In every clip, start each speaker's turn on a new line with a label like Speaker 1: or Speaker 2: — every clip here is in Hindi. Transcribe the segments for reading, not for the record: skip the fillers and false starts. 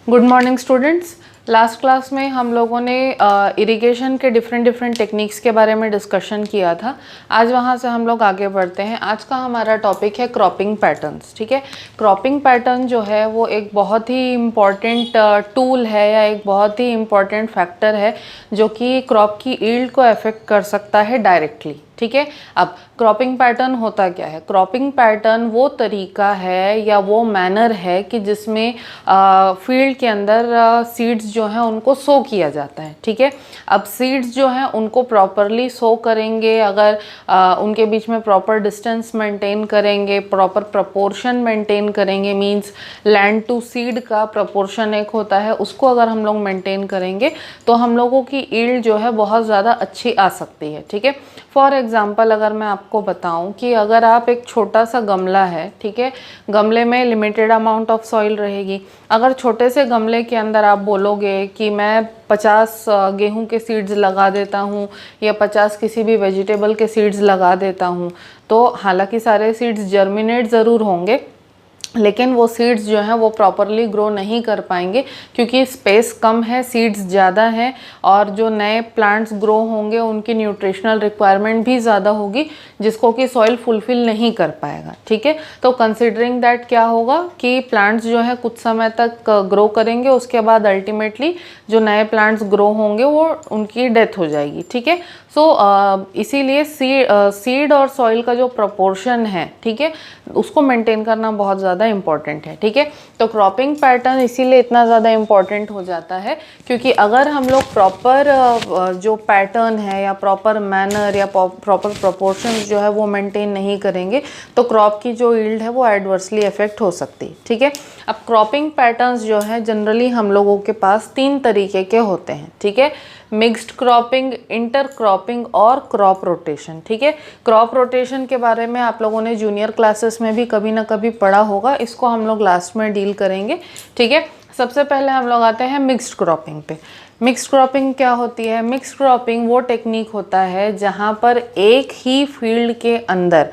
Speaker 1: Good morning students. Last class में हम लोगों ने इरिगेशन के डिफरेंट टेक्निक्स के बारे में डिस्कशन किया था। आज वहाँ से हम लोग आगे बढ़ते हैं। आज का हमारा टॉपिक है क्रॉपिंग पैटर्न्स। ठीक है, क्रॉपिंग पैटर्न जो है वो एक बहुत ही इम्पॉर्टेंट टूल है या एक बहुत ही इम्पॉर्टेंट फैक्टर है जो कि क्रॉप की यील्ड को अफेक्ट कर सकता है डायरेक्टली। ठीक है, अब क्रॉपिंग पैटर्न होता क्या है? क्रॉपिंग पैटर्न वो तरीका है या वो मैनर है कि जिसमें फील्ड के अंदर सीड्स जो हैं उनको सो किया जाता है। ठीक है, अब सीड्स जो हैं उनको प्रॉपरली सो करेंगे अगर उनके बीच में प्रॉपर डिस्टेंस मेंटेन करेंगे, प्रॉपर प्रपोर्शन मेंटेन करेंगे, मींस लैंड टू सीड का प्रपोर्शन एक होता है, उसको अगर हम लोग मेंटेन करेंगे तो हम लोगों की यील्ड जो है बहुत ज़्यादा अच्छी आ सकती है। ठीक है, फॉर एग्जाम्पल अगर मैं आपको बताऊं कि अगर आप एक छोटा सा गमला है, ठीक है, गमले में लिमिटेड अमाउंट ऑफ सॉइल रहेगी। अगर छोटे से गमले के अंदर आप बोलोगे कि मैं 50 गेहूं के सीड्स लगा देता हूं या 50 किसी भी वेजिटेबल के सीड्स लगा देता हूं, तो हालांकि सारे सीड्स जर्मिनेट ज़रूर होंगे लेकिन वो सीड्स जो हैं वो प्रॉपरली ग्रो नहीं कर पाएंगे क्योंकि स्पेस कम है, सीड्स ज़्यादा हैं और जो नए प्लांट्स ग्रो होंगे उनकी न्यूट्रिशनल रिक्वायरमेंट भी ज़्यादा होगी जिसको कि सॉइल फुलफिल नहीं कर पाएगा। ठीक है, तो कंसिडरिंग दैट क्या होगा कि प्लांट्स जो है कुछ समय तक ग्रो करेंगे, उसके बाद अल्टीमेटली जो नए प्लांट्स ग्रो होंगे वो उनकी डेथ हो जाएगी। ठीक है, सो इसीलिए सीड और सॉइल का जो प्रपोर्शन है, ठीक है, उसको मेंटेन करना बहुत ज़्यादा इम्पॉर्टेंट है। ठीक है, तो क्रॉपिंग पैटर्न इसीलिए इतना ज़्यादा इम्पॉर्टेंट हो जाता है क्योंकि अगर हम लोग प्रॉपर जो पैटर्न है या प्रॉपर मैनर या प्रॉपर प्रपोर्शन जो है वो मेंटेन नहीं करेंगे तो क्रॉप की जो यील्ड है वो एडवर्सली अफेक्ट हो सकती है। ठीक है, अब क्रॉपिंग पैटर्न्स जो है जनरली हम लोगों के पास 3 तरीके के होते हैं। ठीक है, मिक्स्ड क्रॉपिंग, इंटर क्रॉपिंग और क्रॉप रोटेशन। ठीक है, क्रॉप रोटेशन के बारे में आप लोगों ने जूनियर क्लासेस में भी कभी ना कभी पढ़ा होगा, इसको हम लोग लास्ट में डील करेंगे। ठीक है, सबसे पहले हम लोग आते हैं मिक्स्ड क्रॉपिंग पे। मिक्स्ड क्रॉपिंग क्या होती है? मिक्स्ड क्रॉपिंग वो टेक्निक होता है जहाँ पर एक ही फील्ड के अंदर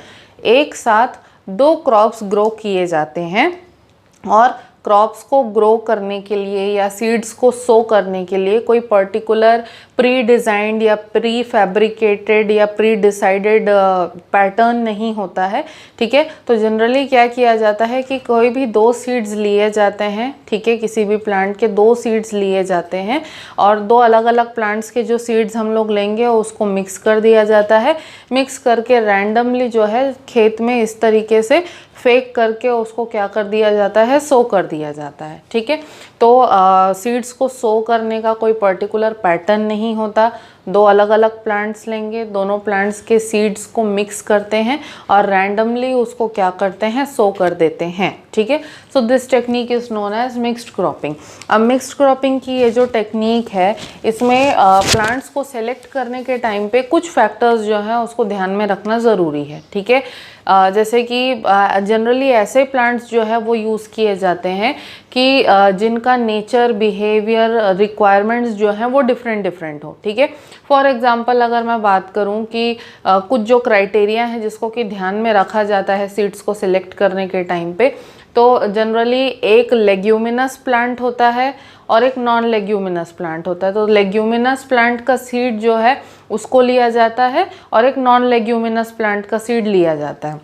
Speaker 1: एक साथ 2 क्रॉप्स ग्रो किए जाते हैं और क्रॉप्स को ग्रो करने के लिए या सीड्स को सो करने के लिए कोई पर्टिकुलर प्री डिज़ाइंड या प्री फैब्रिकेटेड या प्री डिसाइडेड पैटर्न नहीं होता है। ठीक है, तो जनरली क्या किया जाता है कि कोई भी 2 सीड्स लिए जाते हैं। ठीक है, किसी भी प्लांट के 2 सीड्स लिए जाते हैं और 2 अलग अलग प्लांट्स के जो सीड्स हम लोग लेंगे उसको मिक्स कर दिया जाता है। मिक्स करके रैंडमली जो है खेत में इस तरीके से फेंक करके उसको क्या कर दिया जाता है, सो कर दिया जाता है। ठीक है, तो सीड्स को सो करने का कोई पर्टिकुलर पैटर्न नहीं होता। 2 अलग अलग प्लांट्स लेंगे, दोनों प्लांट्स के सीड्स को मिक्स करते हैं और रैंडमली उसको क्या करते हैं, सो कर देते हैं। ठीक है, so this technique is known as mixed cropping. अब मिक्स्ड क्रॉपिंग की ये जो टेक्निक है इसमें प्लांट्स को सेलेक्ट करने के टाइम पे कुछ फैक्टर्स जो हैं उसको ध्यान में रखना ज़रूरी है। ठीक है, जैसे कि जनरली ऐसे प्लांट्स जो है वो यूज़ किए जाते हैं कि जिनका नेचर, बिहेवियर, रिक्वायरमेंट्स जो हैं वो डिफरेंट हो। ठीक है, फॉर एग्जांपल अगर मैं बात करूं कि कुछ जो क्राइटेरिया है जिसको कि ध्यान में रखा जाता है सीड्स को सिलेक्ट करने के टाइम पे, तो जनरली एक लेग्यूमिनस प्लांट होता है और एक नॉन लेग्यूमिनस प्लांट होता है। तो लेग्यूमिनस प्लांट का सीड जो है उसको लिया जाता है और एक नॉन लेग्यूमिनस प्लांट का सीड लिया जाता है।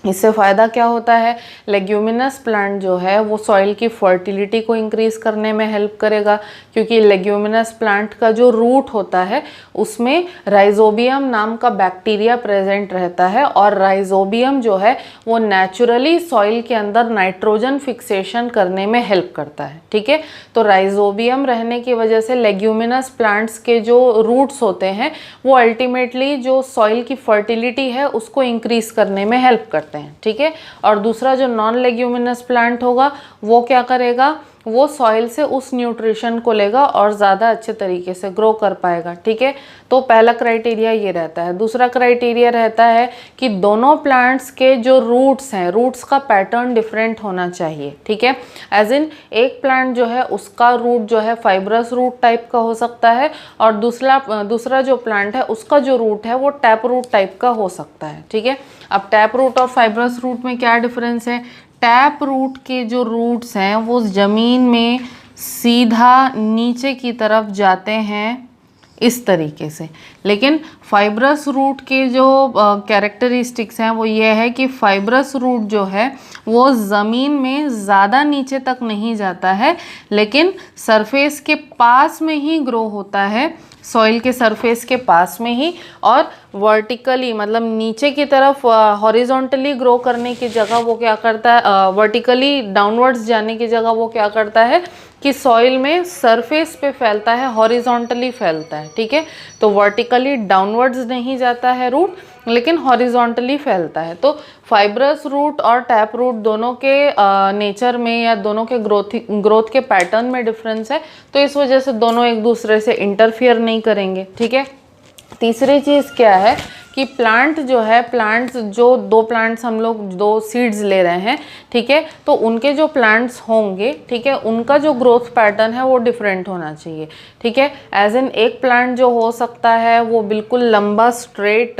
Speaker 1: इससे फ़ायदा क्या होता है? लेग्यूमिनस प्लांट जो है वो सॉइल की फर्टिलिटी को इंक्रीज़ करने में हेल्प करेगा क्योंकि लेग्यूमिनस प्लांट का जो रूट होता है उसमें राइजोबियम नाम का बैक्टीरिया प्रेजेंट रहता है और राइजोबियम जो है वो नेचुरली सॉइल के अंदर नाइट्रोजन फिक्सेशन करने में हेल्प करता है। ठीक है, तो राइजोबियम रहने की वजह से लेग्यूमिनस प्लांट्स के जो रूट्स होते हैं वो अल्टीमेटली जो सॉइल की फर्टिलिटी है उसको इंक्रीज़ करने में हेल्प करते हैं। ठीक है, और दूसरा जो नॉन लेग्यूमिनस प्लांट होगा वो क्या करेगा, वो सॉइल से उस न्यूट्रिशन को लेगा और ज़्यादा अच्छे तरीके से ग्रो कर पाएगा। ठीक है, तो पहला क्राइटेरिया ये रहता है। दूसरा क्राइटेरिया रहता है कि दोनों प्लांट्स के जो रूट्स हैं, रूट्स का पैटर्न डिफरेंट होना चाहिए। ठीक है, एज इन एक प्लांट जो है उसका रूट जो है फाइब्रस रूट टाइप का हो सकता है और दूसरा जो प्लांट है उसका जो रूट है वो टैप रूट टाइप का हो सकता है। ठीक है, अब टैप रूट और फाइब्रस रूट में क्या डिफरेंस है? टैप रूट के जो रूट्स हैं वो ज़मीन में सीधा नीचे की तरफ जाते हैं इस तरीके से। लेकिन फाइब्रस रूट के जो कैरेक्टरिस्टिक्स हैं वो ये है कि फाइब्रस रूट जो है वो ज़मीन में ज़्यादा नीचे तक नहीं जाता है, लेकिन सरफेस के पास में ही ग्रो होता है, सॉइल के सरफेस के पास में ही, और वर्टिकली मतलब नीचे की तरफ हॉरिजॉन्टली ग्रो करने की जगह वो क्या करता है, वर्टिकली डाउनवर्ड्स जाने की जगह वो क्या करता है कि सॉइल में सरफेस पे फैलता है, हॉरिजॉन्टली फैलता है। ठीक है, तो वर्टिकली डाउनवर्ड्स नहीं जाता है रूट, लेकिन हॉरिजॉन्टली फैलता है। तो फाइब्रस रूट और टैप रूट दोनों के नेचर में या दोनों के ग्रोथ के पैटर्न में डिफरेंस है, तो इस वजह से दोनों एक दूसरे से इंटरफियर नहीं करेंगे। ठीक है, तीसरी चीज़ क्या है कि प्लांट जो है, प्लांट्स जो दो प्लांट्स हम लोग दो सीड्स ले रहे हैं, ठीक है, तो उनके जो प्लांट्स होंगे, ठीक है, उनका जो ग्रोथ पैटर्न है वो डिफरेंट होना चाहिए। ठीक है, एज इन एक प्लांट जो हो सकता है वो बिल्कुल लंबा स्ट्रेट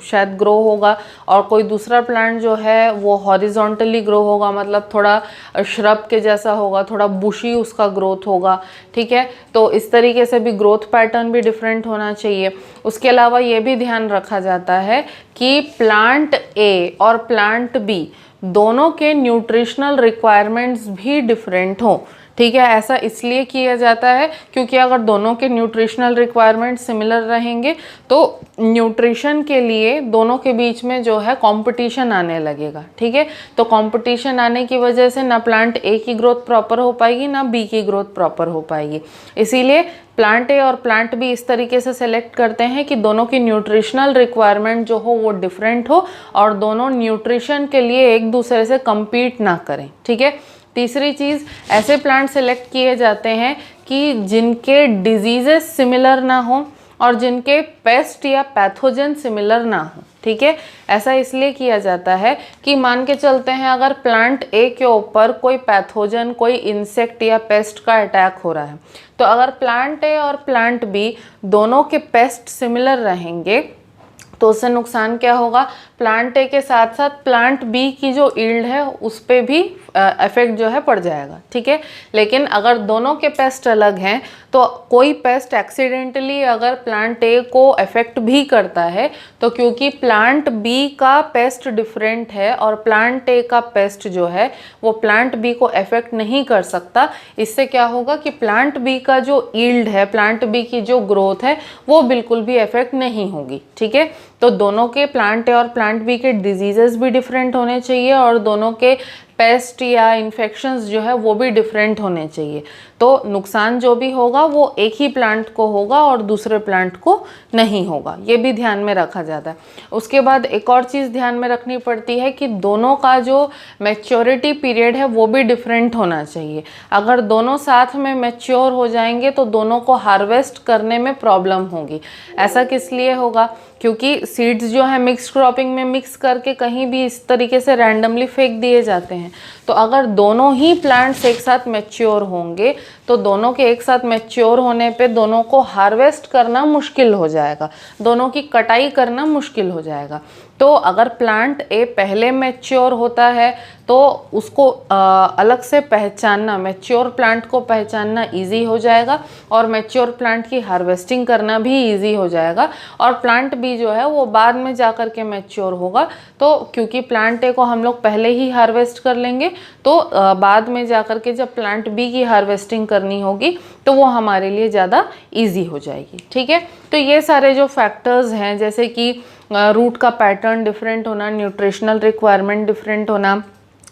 Speaker 1: शायद ग्रो होगा, और कोई दूसरा प्लांट जो है वो हॉरिजॉन्टली ग्रो होगा, मतलब थोड़ा श्रब के जैसा होगा, थोड़ा बुशी उसका ग्रोथ होगा। ठीक है, तो इस तरीके से भी ग्रोथ पैटर्न भी डिफरेंट होना चाहिए। उसके अलावा ये भी ध्यान रखा जाता है कि प्लांट ए और प्लांट बी दोनों के न्यूट्रिशनल रिक्वायरमेंट्स भी डिफरेंट हों। ठीक है, ऐसा इसलिए किया जाता है क्योंकि अगर दोनों के न्यूट्रिशनल रिक्वायरमेंट सिमिलर रहेंगे तो न्यूट्रिशन के लिए दोनों के बीच में जो है कंपटीशन आने लगेगा। ठीक है, तो कंपटीशन आने की वजह से ना प्लांट ए की ग्रोथ प्रॉपर हो पाएगी ना बी की ग्रोथ प्रॉपर हो पाएगी। इसीलिए प्लांट ए और प्लांट बी इस तरीके से सेलेक्ट करते हैं कि दोनों की न्यूट्रिशनल रिक्वायरमेंट जो हो वो डिफरेंट हो और दोनों न्यूट्रिशन के लिए एक दूसरे से compete ना करें। ठीक है, तीसरी चीज़, ऐसे प्लांट सेलेक्ट किए जाते हैं कि जिनके डिजीजेस सिमिलर ना हो और जिनके पेस्ट या पैथोजन सिमिलर ना हो। ठीक है, ऐसा इसलिए किया जाता है कि मान के चलते हैं अगर प्लांट ए के ऊपर कोई पैथोजन, कोई इंसेक्ट या पेस्ट का अटैक हो रहा है, तो अगर प्लांट ए और प्लांट बी दोनों के पेस्ट सिमिलर रहेंगे तो उससे नुकसान क्या होगा, प्लांट ए के साथ साथ प्लांट बी की जो ईल्ड है उस पर भी इफेक्ट जो है पड़ जाएगा। ठीक है, लेकिन अगर दोनों के पेस्ट अलग हैं तो कोई पेस्ट एक्सीडेंटली अगर प्लांट ए को अफेक्ट भी करता है तो क्योंकि प्लांट बी का पेस्ट डिफरेंट है और प्लांट ए का पेस्ट जो है वो प्लांट बी को अफेक्ट नहीं कर सकता, इससे क्या होगा कि प्लांट बी का जो ईल्ड है, प्लांट बी की जो ग्रोथ है वो बिल्कुल भी अफेक्ट नहीं होगी। ठीक है, तो दोनों के प्लांट ए और प्लांट बी के डिजीजेस भी डिफरेंट होने चाहिए और दोनों के पेस्ट या इन्फेक्शंस जो है वो भी डिफरेंट होने चाहिए। तो नुकसान जो भी होगा वो एक ही प्लांट को होगा और दूसरे प्लांट को नहीं होगा, ये भी ध्यान में रखा जाता है। उसके बाद एक और चीज़ ध्यान में रखनी पड़ती है कि दोनों का जो मैच्योरिटी पीरियड है वो भी डिफरेंट होना चाहिए। अगर दोनों साथ में मैच्योर हो जाएंगे तो दोनों को हार्वेस्ट करने में प्रॉब्लम होगी। ऐसा किस लिए होगा, क्योंकि सीड्स जो है मिक्स क्रॉपिंग में मिक्स करके कहीं भी इस तरीके से रैंडमली फेंक दिए जाते हैं। तो अगर दोनों ही प्लांट्स एक साथ मैच्योर होंगे तो दोनों के एक साथ मैच्योर होने पे दोनों को हार्वेस्ट करना मुश्किल हो जाएगा, दोनों की कटाई करना मुश्किल हो जाएगा। तो अगर प्लांट ए पहले मैच्योर होता है तो उसको अलग से पहचानना, मैच्योर प्लांट को पहचानना इजी हो जाएगा और मैच्योर प्लांट की हार्वेस्टिंग करना भी इजी हो जाएगा। और प्लांट बी जो है वो बाद में जा कर के मैच्योर होगा, तो क्योंकि प्लांट ए को हम लोग पहले ही हार्वेस्ट कर लेंगे तो बाद में जा कर के जब प्लांट बी की हार्वेस्टिंग करनी होगी तो वो हमारे लिए ज़्यादा ईजी हो जाएगी। ठीक है, तो ये सारे जो फैक्टर्स हैं जैसे कि रूट का पैटर्न डिफरेंट होना, न्यूट्रिशनल रिक्वायरमेंट डिफरेंट होना,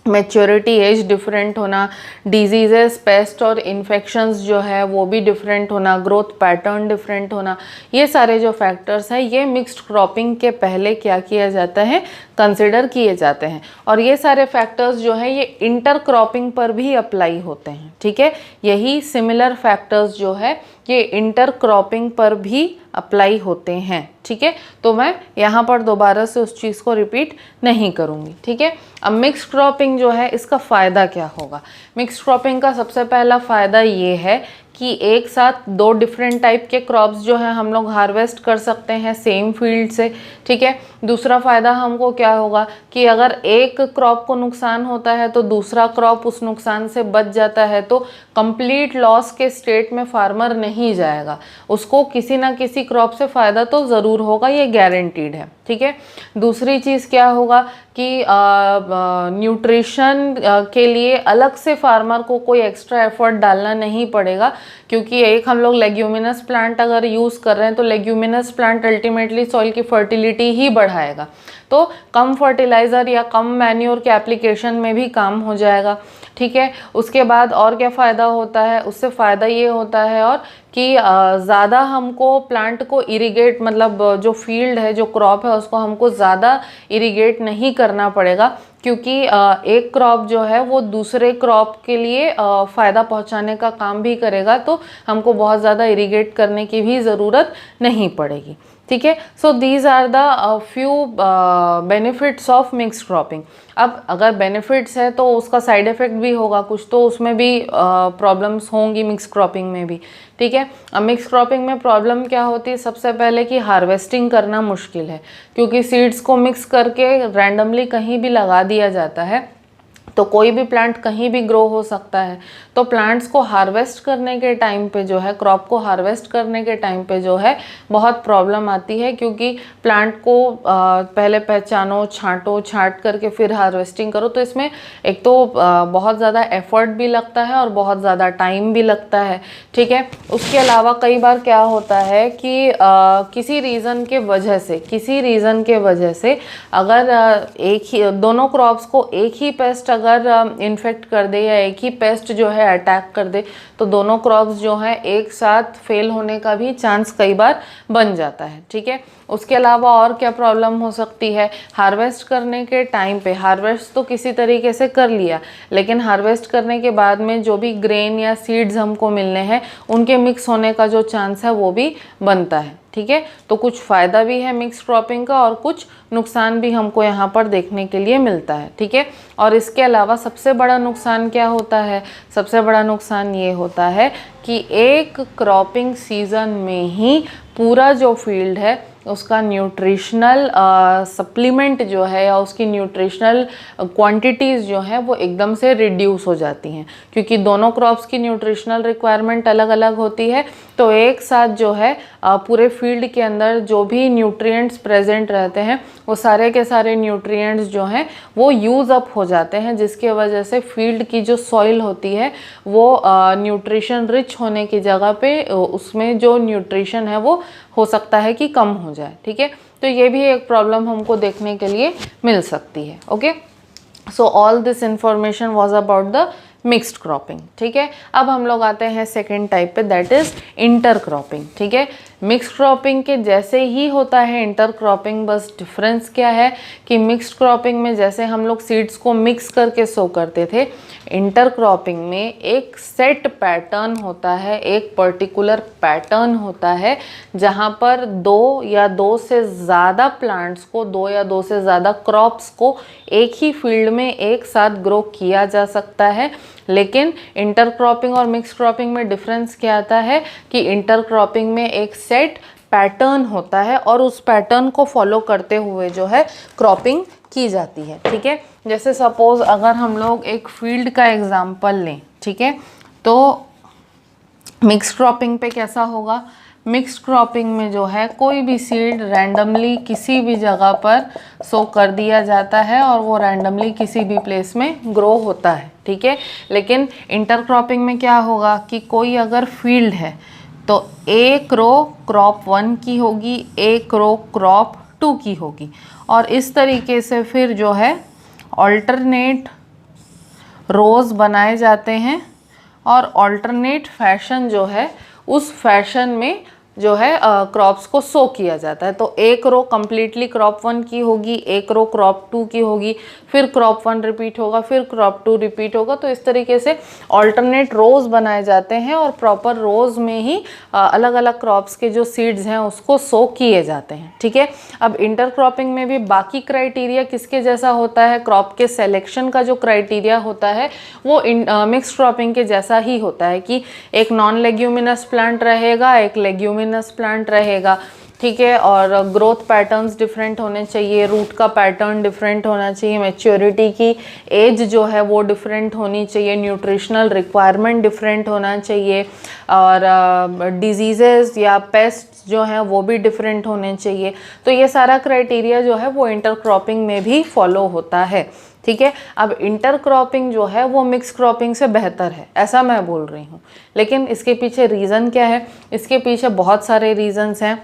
Speaker 1: मैच्योरिटी एज डिफरेंट होना, डिजीजेस, पेस्ट और इन्फेक्शंस जो है वो भी डिफरेंट होना, ग्रोथ पैटर्न डिफरेंट होना, ये सारे जो फैक्टर्स हैं ये मिक्स्ड क्रॉपिंग के पहले क्या किया जाता है, कंसिडर किए जाते हैं। और ये सारे फैक्टर्स जो हैं ये इंटर क्रॉपिंग पर भी अप्लाई होते हैं। ठीक है, यही सिमिलर फैक्टर्स जो है ये इंटर क्रॉपिंग पर भी अप्लाई होते हैं। ठीक है, तो मैं यहाँ पर दोबारा से उस चीज़ को रिपीट नहीं करूँगी। ठीक है, अब मिक्स क्रॉपिंग जो है इसका फ़ायदा क्या होगा। मिक्स क्रॉपिंग का सबसे पहला फ़ायदा ये है कि एक साथ 2 डिफरेंट टाइप के क्रॉप्स जो है हम लोग हार्वेस्ट कर सकते हैं सेम फील्ड से, ठीक है। दूसरा फ़ायदा हमको क्या होगा कि अगर एक क्रॉप को नुकसान होता है तो दूसरा क्रॉप उस नुकसान से बच जाता है, तो कंप्लीट लॉस के स्टेट में फार्मर नहीं जाएगा, उसको किसी ना किसी क्रॉप से फ़ायदा तो ज़रूर होगा, ये गारंटीड है, ठीक है। दूसरी चीज़ क्या होगा कि न्यूट्रिशन के लिए अलग से फार्मर को कोई एक्स्ट्रा एफर्ट डालना नहीं पड़ेगा, क्योंकि एक हम लोग लेग्यूमिनस प्लांट अगर यूज़ कर रहे हैं तो लेग्यूमिनस प्लांट अल्टीमेटली सॉइल की फर्टिलिटी ही बढ़ाएगा, तो कम फर्टिलाइज़र या कम मैन्योर के एप्लीकेशन में भी काम हो जाएगा, ठीक है। उसके बाद और क्या फ़ायदा होता है, उससे फ़ायदा ये होता है और कि ज़्यादा हमको प्लांट को इरिगेट, मतलब जो फील्ड है, जो क्रॉप है, उसको हमको ज़्यादा इरिगेट नहीं करना पड़ेगा, क्योंकि एक क्रॉप जो है वो दूसरे क्रॉप के लिए फ़ायदा पहुंचाने का काम भी करेगा, तो हमको बहुत ज़्यादा इरिगेट करने की भी ज़रूरत नहीं पड़ेगी, ठीक है। So these are the few benefits of mix cropping. अब अगर बेनिफिट्स है तो उसका साइड इफ़ेक्ट भी होगा कुछ, तो उसमें भी प्रॉब्लम्स होंगी मिक्स क्रॉपिंग में भी, ठीक है। अब मिक्स क्रॉपिंग में प्रॉब्लम क्या होती है, सबसे पहले कि हार्वेस्टिंग करना मुश्किल है, क्योंकि सीड्स को मिक्स करके रैंडमली कहीं भी लगा दिया जाता है, तो कोई भी प्लांट कहीं भी ग्रो हो सकता है। तो प्लांट्स को हार्वेस्ट करने के टाइम पे जो है, क्रॉप को हार्वेस्ट करने के टाइम पे जो है बहुत प्रॉब्लम आती है, क्योंकि प्लांट को पहले पहचानो, छांट करके फिर हार्वेस्टिंग करो, तो इसमें एक तो बहुत ज़्यादा एफर्ट भी लगता है और बहुत ज़्यादा टाइम भी लगता है, ठीक है। उसके अलावा कई बार क्या होता है कि किसी रीज़न के वजह से अगर एक ही दोनों क्रॉप्स को एक ही पेस्ट अगर इन्फेक्ट कर दे या एक ही पेस्ट जो है अटैक कर दे, तो दोनों क्रॉप्स जो है एक साथ फेल होने का भी चांस कई बार बन जाता है, ठीक है। उसके अलावा और क्या प्रॉब्लम हो सकती है, हार्वेस्ट करने के टाइम पे, हार्वेस्ट तो किसी तरीके से कर लिया, लेकिन हार्वेस्ट करने के बाद में जो भी ग्रेन या सीड्स हमको मिलने हैं उनके मिक्स होने का जो चांस है वो भी बनता है, ठीक है। तो कुछ फ़ायदा भी है मिक्स क्रॉपिंग का और कुछ नुकसान भी हमको यहाँ पर देखने के लिए मिलता है, ठीक है। और इसके अलावा सबसे बड़ा नुकसान क्या होता है, सबसे बड़ा नुकसान ये होता है कि एक क्रॉपिंग सीज़न में ही पूरा जो फील्ड है उसका न्यूट्रिशनल सप्लीमेंट जो है या उसकी न्यूट्रिशनल क्वांटिटीज़ जो है वो एकदम से रिड्यूस हो जाती हैं, क्योंकि दोनों क्रॉप्स की न्यूट्रिशनल रिक्वायरमेंट अलग अलग होती है। तो एक साथ जो है पूरे फील्ड के अंदर जो भी न्यूट्रिएंट्स प्रेजेंट रहते हैं वो सारे के सारे न्यूट्रिएंट्स जो हैं वो यूज़ अप हो जाते हैं, जिसके वजह से फील्ड की जो सॉइल होती है वो न्यूट्रिशन रिच होने की जगह पे उसमें जो न्यूट्रिशन है वो हो सकता है कि कम हो जाए, ठीक है। तो ये भी एक प्रॉब्लम हमको देखने के लिए मिल सकती है, okay. So all this information was about the mixed cropping, ठीक है। अब हम लोग आते हैं सेकेंड टाइप पे, दैट इज इंटर क्रॉपिंग, ठीक है। मिक्स्ड क्रॉपिंग के जैसे ही होता है इंटर क्रॉपिंग, बस डिफरेंस क्या है कि मिक्स्ड क्रॉपिंग में जैसे हम लोग सीड्स को मिक्स करके सो करते थे, इंटर क्रॉपिंग में एक सेट पैटर्न होता है, एक पर्टिकुलर पैटर्न होता है, जहाँ पर दो या दो से ज़्यादा प्लांट्स को, दो या दो से ज़्यादा क्रॉप्स को एक ही फील्ड में एक साथ ग्रो किया जा सकता है। लेकिन इंटर क्रॉपिंग और मिक्स क्रॉपिंग में डिफरेंस क्या आता है कि इंटर क्रॉपिंग में एक सेट पैटर्न होता है और उस पैटर्न को फॉलो करते हुए जो है क्रॉपिंग की जाती है, ठीक है। जैसे सपोज अगर हम लोग एक फील्ड का एग्जांपल लें, ठीक है, तो मिक्स क्रॉपिंग पे कैसा होगा, मिक्स क्रॉपिंग में जो है कोई भी सीड रैंडमली किसी भी जगह पर सो कर दिया जाता है और वो रैंडमली किसी भी प्लेस में ग्रो होता है, ठीक है। लेकिन इंटर क्रॉपिंग में क्या होगा कि कोई अगर फील्ड है तो एक रो क्रॉप 1 की होगी, एक रो क्रॉप 2 की होगी, और इस तरीके से फिर जो है ऑल्टरनेट रोज़ बनाए जाते हैं और ऑल्टरनेट फैशन जो है उस फैशन में जो है क्रॉप्स को सो किया जाता है। तो एक रो कंप्लीटली क्रॉप 1 की होगी, एक रो क्रॉप 2 की होगी, फिर क्रॉप 1 रिपीट होगा, फिर क्रॉप 2 रिपीट होगा। तो इस तरीके से ऑल्टरनेट रोज बनाए जाते हैं और प्रॉपर रोज में ही अलग अलग क्रॉप्स के जो सीड्स हैं उसको सो किए जाते हैं। ठीक है, अब इंटरक्रॉपिंग में भी बाकी क्राइटेरिया किसके जैसा होता है, क्रॉप के सिलेक्शन का जो क्राइटेरिया होता है वो मिक्स क्रॉपिंग के जैसा ही होता है कि एक नॉन लेग्यूमिनस प्लांट रहेगा, एक लेग्यूमिनस प्लांट रहेगा। ठीक है, और ग्रोथ पैटर्न्स डिफरेंट होने चाहिए, रूट का पैटर्न डिफरेंट होना चाहिए, मैच्योरिटी की एज जो है वो डिफरेंट होनी चाहिए, न्यूट्रिशनल रिक्वायरमेंट डिफरेंट होना चाहिए, और डिजीज़ेस या पेस्ट जो हैं वो भी डिफरेंट होने चाहिए। तो ये सारा क्राइटेरिया जो है वो इंटरक्रॉपिंग में भी फॉलो होता है। ठीक है, अब इंटरक्रॉपिंग जो है वो मिक्स क्रॉपिंग से बेहतर है, ऐसा मैं बोल रही हूँ। लेकिन इसके पीछे रीज़न क्या है, इसके पीछे बहुत सारे रीज़न्स हैं।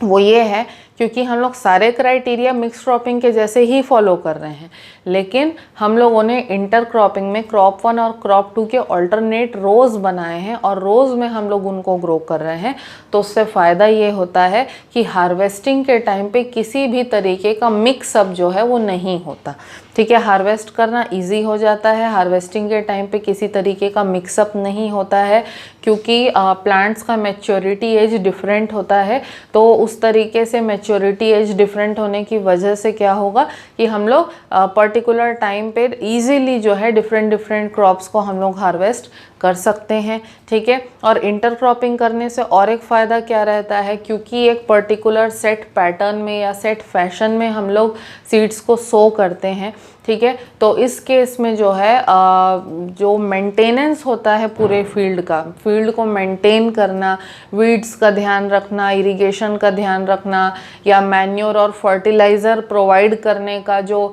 Speaker 1: वो ये है क्योंकि हम लोग सारे क्राइटेरिया मिक्स क्रॉपिंग के जैसे ही फॉलो कर रहे हैं, लेकिन हम लोगों ने इंटर क्रॉपिंग में क्रॉप 1 और क्रॉप 2 के ऑल्टरनेट रोज़ बनाए हैं और रोज़ में हम लोग उनको ग्रो कर रहे हैं। तो उससे फ़ायदा ये होता है कि हार्वेस्टिंग के टाइम पे किसी भी तरीके का मिक्सअप जो है वो नहीं होता। ठीक है, हार्वेस्ट करना इजी हो जाता है, हार्वेस्टिंग के टाइम पे किसी तरीके का मिक्सअप नहीं होता है क्योंकि प्लांट्स का मैच्योरिटी एज डिफरेंट होता है। तो उस तरीके से मैच्योरिटी एज डिफरेंट होने की वजह से क्या होगा कि हम लोग पर्टिकुलर टाइम पे इजीली जो है डिफरेंट क्रॉप्स को हम लोग हार्वेस्ट कर सकते हैं। ठीक है, और इंटरक्रॉपिंग करने से और एक फ़ायदा क्या रहता है, क्योंकि एक पर्टिकुलर सेट पैटर्न में या सेट फैशन में हम लोग सीड्स को सो करते हैं। ठीक है, तो इस केस में जो है जो मेंटेनेंस होता है पूरे फील्ड को मेंटेन करना, वीड्स का ध्यान रखना, इरिगेशन का ध्यान रखना, या मैन्योर और फर्टिलाइज़र प्रोवाइड करने का जो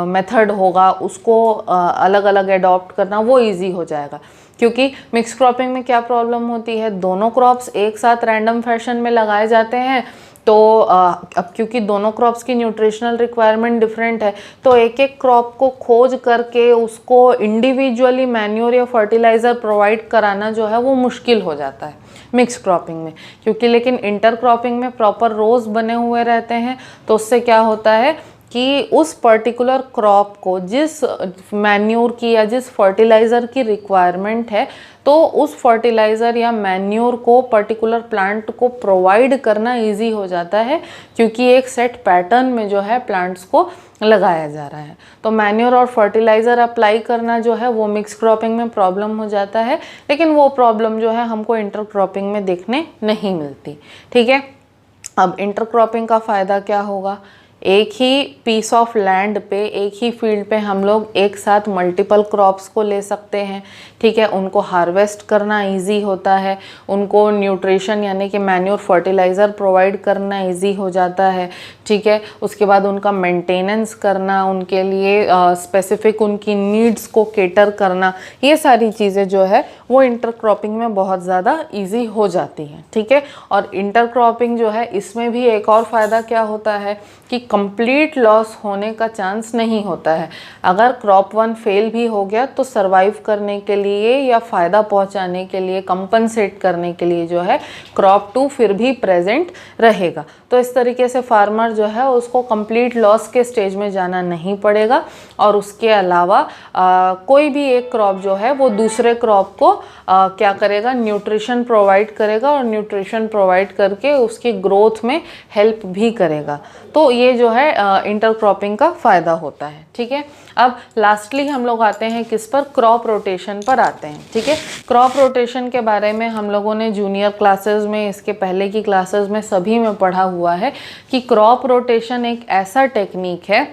Speaker 1: मेथड होगा उसको अलग अलग अडॉप्ट करना, वो इजी हो जाएगा। क्योंकि मिक्स क्रॉपिंग में क्या प्रॉब्लम होती है, दोनों क्रॉप्स एक साथ रैंडम फैशन में लगाए जाते हैं। तो अब क्योंकि दोनों क्रॉप्स की न्यूट्रिशनल रिक्वायरमेंट डिफरेंट है, तो एक एक क्रॉप को खोज करके उसको इंडिविजुअली मैन्योर या फर्टिलाइज़र प्रोवाइड कराना जो है वो मुश्किल हो जाता है मिक्स क्रॉपिंग में। क्योंकि लेकिन इंटर क्रॉपिंग में प्रॉपर रोज बने हुए रहते हैं, तो उससे क्या होता है कि उस पर्टिकुलर क्रॉप को जिस मैन्योर की या जिस फर्टिलाइज़र की रिक्वायरमेंट है, तो उस फर्टिलाइज़र या मैन्योर को पर्टिकुलर प्लांट को प्रोवाइड करना इजी हो जाता है, क्योंकि एक सेट पैटर्न में जो है प्लांट्स को लगाया जा रहा है। तो मैन्योर और फर्टिलाइज़र अप्लाई करना जो है वो मिक्स क्रॉपिंग में प्रॉब्लम हो जाता है, लेकिन वो प्रॉब्लम जो है हमको इंटर क्रॉपिंग में देखने नहीं मिलती। ठीक है, अब इंटर क्रॉपिंग का फ़ायदा क्या होगा, एक ही पीस ऑफ लैंड पे, एक ही फील्ड पे हम लोग एक साथ मल्टीपल क्रॉप्स को ले सकते हैं। ठीक है, उनको हार्वेस्ट करना इजी होता है, उनको न्यूट्रिशन यानी कि मैन्योर फर्टिलाइज़र प्रोवाइड करना इजी हो जाता है। ठीक है, उसके बाद उनका मेंटेनेंस करना, उनके लिए स्पेसिफिक उनकी नीड्स को केटर करना, ये सारी चीज़ें जो है वो इंटरक्रॉपिंग में बहुत ज़्यादा ईजी हो जाती हैं। ठीक है, और इंटरक्रॉपिंग जो है इसमें भी एक और फ़ायदा क्या होता है कि कंप्लीट लॉस होने का चांस नहीं होता है। अगर क्रॉप 1 फेल भी हो गया तो सरवाइव करने के लिए या फ़ायदा पहुंचाने के लिए, कंपनसेट करने के लिए जो है क्रॉप 2 फिर भी प्रेजेंट रहेगा। तो इस तरीके से फार्मर जो है उसको कंप्लीट लॉस के स्टेज में जाना नहीं पड़ेगा, और उसके अलावा कोई भी एक क्रॉप जो है वो दूसरे क्रॉप को क्या करेगा, न्यूट्रिशन प्रोवाइड करेगा, और न्यूट्रिशन प्रोवाइड करके उसकी ग्रोथ में हेल्प भी करेगा। तो ये जो है इंटरक्रॉपिंग का फ़ायदा होता है। ठीक है, अब लास्टली हम लोग आते हैं किस पर, क्रॉप रोटेशन पर आते हैं। ठीक है, क्रॉप रोटेशन के बारे में हम लोगों ने जूनियर क्लासेस में, इसके पहले की क्लासेस में सभी में पढ़ा हुआ है कि क्रॉप रोटेशन एक ऐसा टेक्निक है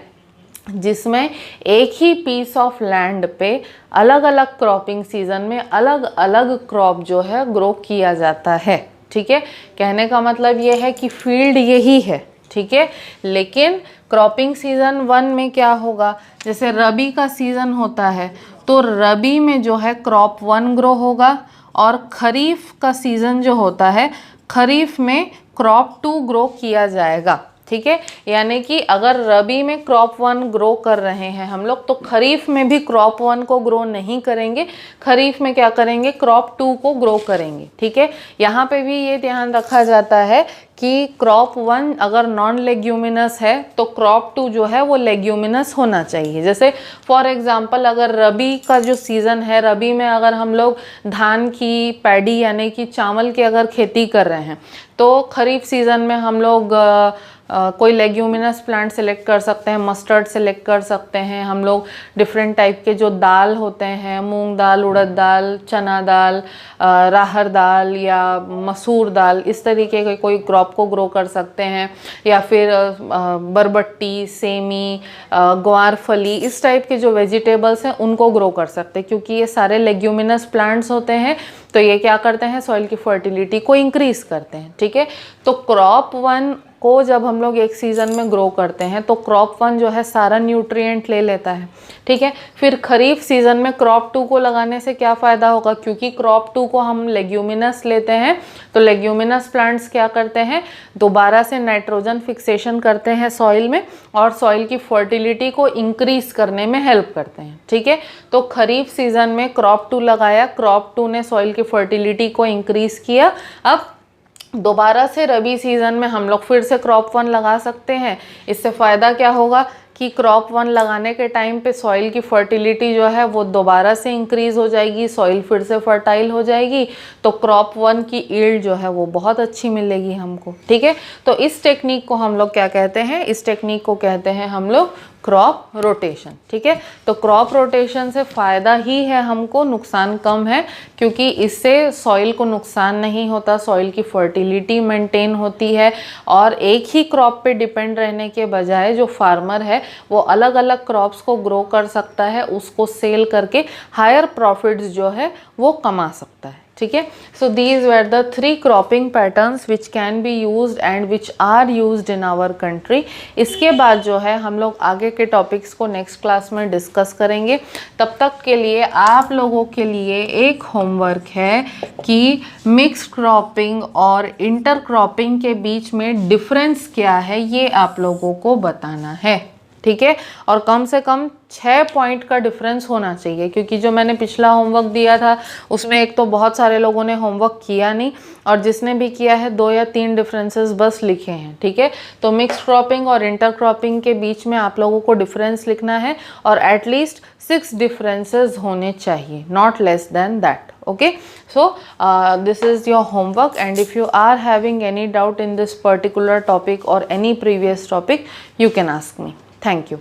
Speaker 1: जिसमें एक ही पीस ऑफ लैंड पे अलग अलग क्रॉपिंग सीजन में अलग अलग क्रॉप जो है ग्रो किया जाता है। ठीक है, कहने का मतलब ये है कि फील्ड यही है। ठीक है, लेकिन क्रॉपिंग सीज़न 1 में क्या होगा, जैसे रबी का सीज़न होता है तो रबी में जो है क्रॉप 1 ग्रो होगा, और खरीफ का सीज़न जो होता है खरीफ में क्रॉप 2 ग्रो किया जाएगा। ठीक है। यानी कि अगर रबी में क्रॉप 1 ग्रो कर रहे हैं हम लोग, तो खरीफ में भी क्रॉप 1 को ग्रो नहीं करेंगे, खरीफ में क्या करेंगे, क्रॉप 2 को ग्रो करेंगे, ठीक है। यहाँ पे भी ये ध्यान रखा जाता है कि क्रॉप 1 अगर नॉन लेग्यूमिनस है तो क्रॉप 2 जो है वो लेग्यूमिनस होना चाहिए। जैसे फॉर एग्जांपल अगर रबी का जो सीज़न है, रबी में अगर हम लोग धान की, पैडी यानी कि चावल की अगर खेती कर रहे हैं, तो खरीफ सीज़न में हम लोग कोई लेग्यूमिनस प्लांट सेलेक्ट कर सकते हैं, मस्टर्ड सेलेक्ट कर सकते हैं हम लोग। डिफरेंट टाइप के जो दाल होते हैं, मूंग दाल, उड़द दाल, चना दाल, राहर दाल या मसूर दाल, इस तरीके के कोई क्रॉप को ग्रो कर सकते हैं। या फिर बरबट्टी, सेमी, ग्वारफली, इस टाइप के जो वेजिटेबल्स हैं उनको ग्रो कर सकते हैं, क्योंकि ये सारे लेग्यूमिनस प्लांट्स होते हैं। तो ये क्या करते हैं, सॉइल की फर्टिलिटी को इंक्रीज करते हैं, ठीक है। तो क्रॉप 1 को जब हम लोग एक सीज़न में ग्रो करते हैं तो क्रॉप 1 जो है सारा न्यूट्रिएंट ले लेता है, ठीक है। फिर खरीफ सीज़न में क्रॉप 2 को लगाने से क्या फ़ायदा होगा, क्योंकि क्रॉप 2 को हम लेग्यूमिनस लेते हैं, तो लेग्यूमिनस प्लांट्स क्या करते हैं, दोबारा से नाइट्रोजन फिक्सेशन करते हैं सॉइल में और सॉइल की फर्टिलिटी को इंक्रीज करने में हेल्प करते हैं, ठीक है। तो खरीफ सीज़न में क्रॉप 2 लगाया, क्रॉप 2 ने सॉइल की फर्टिलिटी को इंक्रीज किया। अब दोबारा से रबी सीज़न में हम लोग फिर से क्रॉप 1 लगा सकते हैं। इससे फ़ायदा क्या होगा कि क्रॉप 1 लगाने के टाइम पे सॉइल की फर्टिलिटी जो है वो दोबारा से इंक्रीज़ हो जाएगी, सॉइल फिर से फर्टाइल हो जाएगी, तो क्रॉप 1 की ईल्ड जो है वो बहुत अच्छी मिलेगी हमको, ठीक है। तो इस टेक्निक को हम लोग क्या कहते हैं, इस टेक्निक को कहते हैं हम लोग क्रॉप रोटेशन, ठीक है। तो क्रॉप रोटेशन से फ़ायदा ही है हमको, नुकसान कम है, क्योंकि इससे सॉइल को नुकसान नहीं होता, सॉइल की फर्टिलिटी मेंटेन होती है। और एक ही क्रॉप पे डिपेंड रहने के बजाय जो फार्मर है वो अलग अलग क्रॉप्स को ग्रो कर सकता है, उसको सेल करके हायर प्रॉफिट्स जो है वो कमा सकता है, ठीक है। So these were the 3 cropping patterns which can be used and which are used in our country. इसके बाद जो है हम लोग आगे के टॉपिक्स को नेक्स्ट क्लास में डिस्कस करेंगे। तब तक के लिए आप लोगों के लिए एक होमवर्क है कि मिक्स क्रॉपिंग और इंटर क्रॉपिंग के बीच में डिफरेंस क्या है, ये आप लोगों को बताना है, ठीक है। और कम से कम 6 पॉइंट का डिफरेंस होना चाहिए, क्योंकि जो मैंने पिछला होमवर्क दिया था उसमें एक तो बहुत सारे लोगों ने होमवर्क किया नहीं, और जिसने भी किया है 2 या 3 डिफरेंसेस बस लिखे हैं, ठीक है। तो मिक्स क्रॉपिंग और इंटर क्रॉपिंग के बीच में आप लोगों को डिफरेंस लिखना है, और एटलीस्ट 6 डिफरेंसेस होने चाहिए, not less than that, okay. So this is your homework, and if you are having any doubt in this particular topic or any previous topic, you can ask me. Thank you.